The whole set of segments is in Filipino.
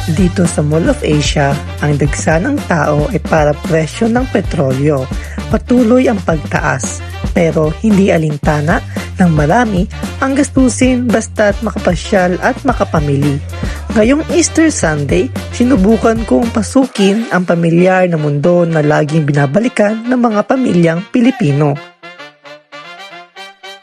Dito sa Mall of Asia, ang dagsa ng tao ay para presyo ng petrolyo. Patuloy ang pagtaas, pero hindi alintana ng marami ang gastusin basta't makapasyal at makapamili. Ngayong Easter Sunday, sinubukan kong pasukin ang pamilyar na mundo na laging binabalikan ng mga pamilyang Pilipino.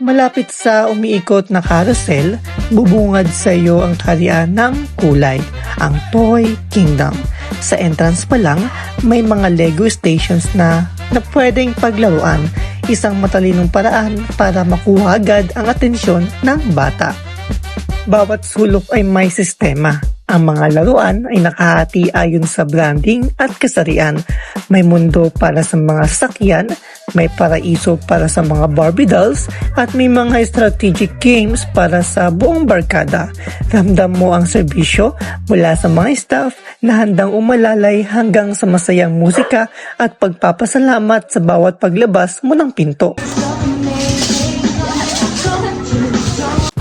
Malapit sa umiikot na carousel, bubungad sa iyo ang kaharian ng kulay, ang Toy Kingdom. Sa entrance pa lang, may mga Lego stations na pwedeng paglaruan, isang matalinong paraan para makuha agad ang atensyon ng bata. Bawat sulok ay may sistema. Ang mga laruan ay nakahati ayon sa branding at kasarian. May mundo para sa mga sasakyan, may paraiso para sa mga Barbie dolls, at may mga strategic games para sa buong barkada. Ramdam mo ang serbisyo mula sa mga staff na handang umalalay hanggang sa masayang musika at pagpapasalamat sa bawat paglabas mo ng pinto.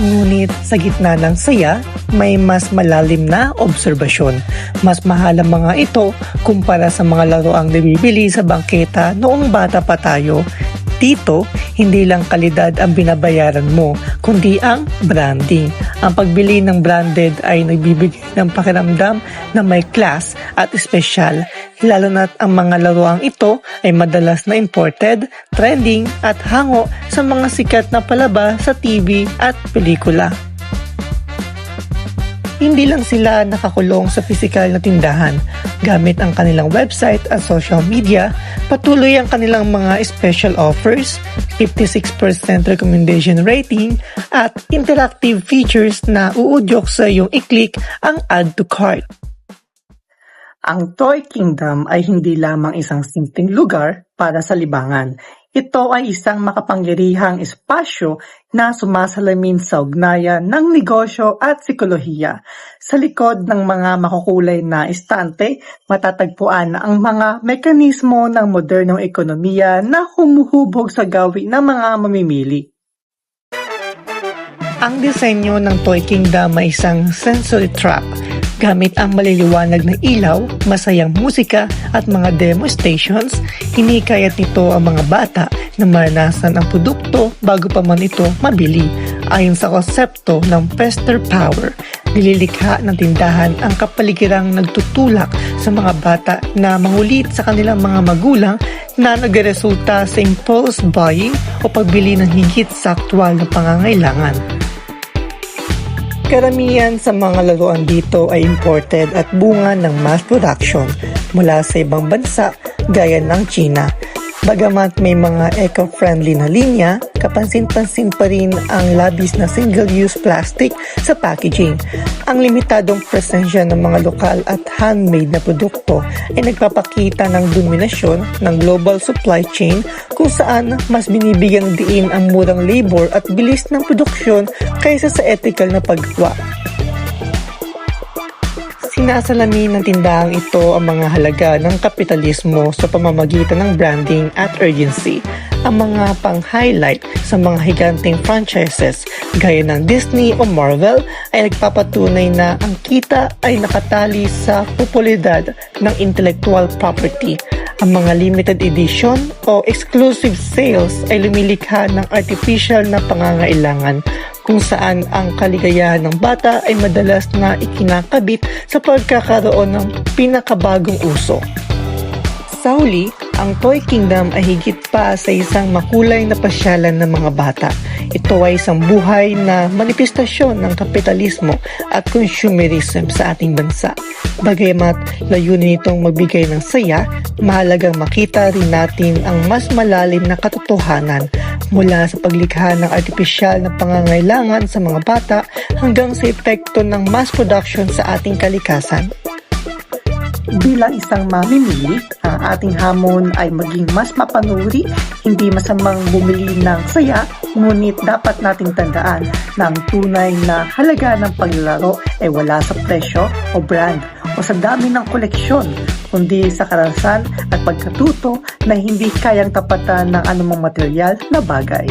Ngunit sa gitna ng saya, may mas malalim na obserbasyon. Mas mahal ang mga ito kumpara sa mga laruang nabibili sa bangketa noong bata pa tayo. Dito, hindi lang kalidad ang binabayaran mo, kundi ang branding. Ang pagbili ng branded ay nagbibigay ng pakiramdam na may class at espesyal, lalo na't ang mga laruang ito ay madalas na imported, trending at hango sa mga sikat na palabas sa TV at pelikula. Hindi lang sila nakakulong sa pisikal na tindahan. Gamit ang kanilang website at social media, patuloy ang kanilang mga special offers, 56% recommendation rating, at interactive features na uudyok sa iyong i-click ang add to cart. Ang Toy Kingdom ay hindi lamang isang simpleng lugar para sa libangan. Ito ay isang makapangyarihang espasyo na sumasalamin sa ugnayan ng negosyo at psikolohiya. Sa likod ng mga makukulay na estante, matatagpuan ang mga mekanismo ng modernong ekonomiya na humuhubog sa gawi ng mga mamimili. Ang disenyo ng Toy Kingdom ay isang sensory trap. Gamit ang maliliwanag na ilaw, masayang musika at mga demo stations, hinikayat nito ang mga bata na maranasan ang produkto bago pa man ito mabili. Ayon sa konsepto ng Pester Power, nililikha ng tindahan ang kapaligirang nagtutulak sa mga bata na mangulit sa kanilang mga magulang na nagresulta sa impulse buying o pagbili ng higit sa aktwal na pangangailangan. Karamihan sa mga laruan dito ay imported at bunga ng mass production mula sa ibang bansa gaya ng China. Bagamat may mga eco-friendly na linya, kapansin-pansin pa rin ang labis na single-use plastic sa packaging. Ang limitadong presensya ng mga lokal at handmade na produkto ay nagpapakita ng dominasyon ng global supply chain kung saan mas binibigyang diin ang murang labor at bilis ng produksyon kaysa sa ethical na paggawa. Sinasalamin ng tindahang ito ang mga halaga ng kapitalismo sa pamamagitan ng branding at urgency. Ang mga pang-highlight sa mga higanteng franchises gaya ng Disney o Marvel ay nagpapatunay na ang kita ay nakatali sa popularidad ng intellectual property. Ang mga limited edition o exclusive sales ay lumilikha ng artificial na pangangailangan kung saan ang kaligayahan ng bata ay madalas na ikinakabit sa pagkakaroon ng pinakabagong uso. Sa huli, ang Toy Kingdom ay higit pa sa isang makulay na pasyalan ng mga bata. Ito ay isang buhay na manifestasyon ng kapitalismo at consumerism sa ating bansa. Bagamat layunin nitong magbigay ng saya, mahalagang makita rin natin ang mas malalim na katotohanan mula sa paglikha ng artipisyal na pangangailangan sa mga bata hanggang sa epekto ng mass production sa ating kalikasan. Bilang isang mamimili, ang ating hamon ay maging mas mapanuri, hindi masamang bumili ng saya, ngunit dapat nating tandaan na ang tunay na halaga ng paglalaro ay wala sa presyo o brand o sa dami ng koleksyon, kundi sa karahasan at pagkatuto na hindi kayang tapatan ng anumang material na bagay.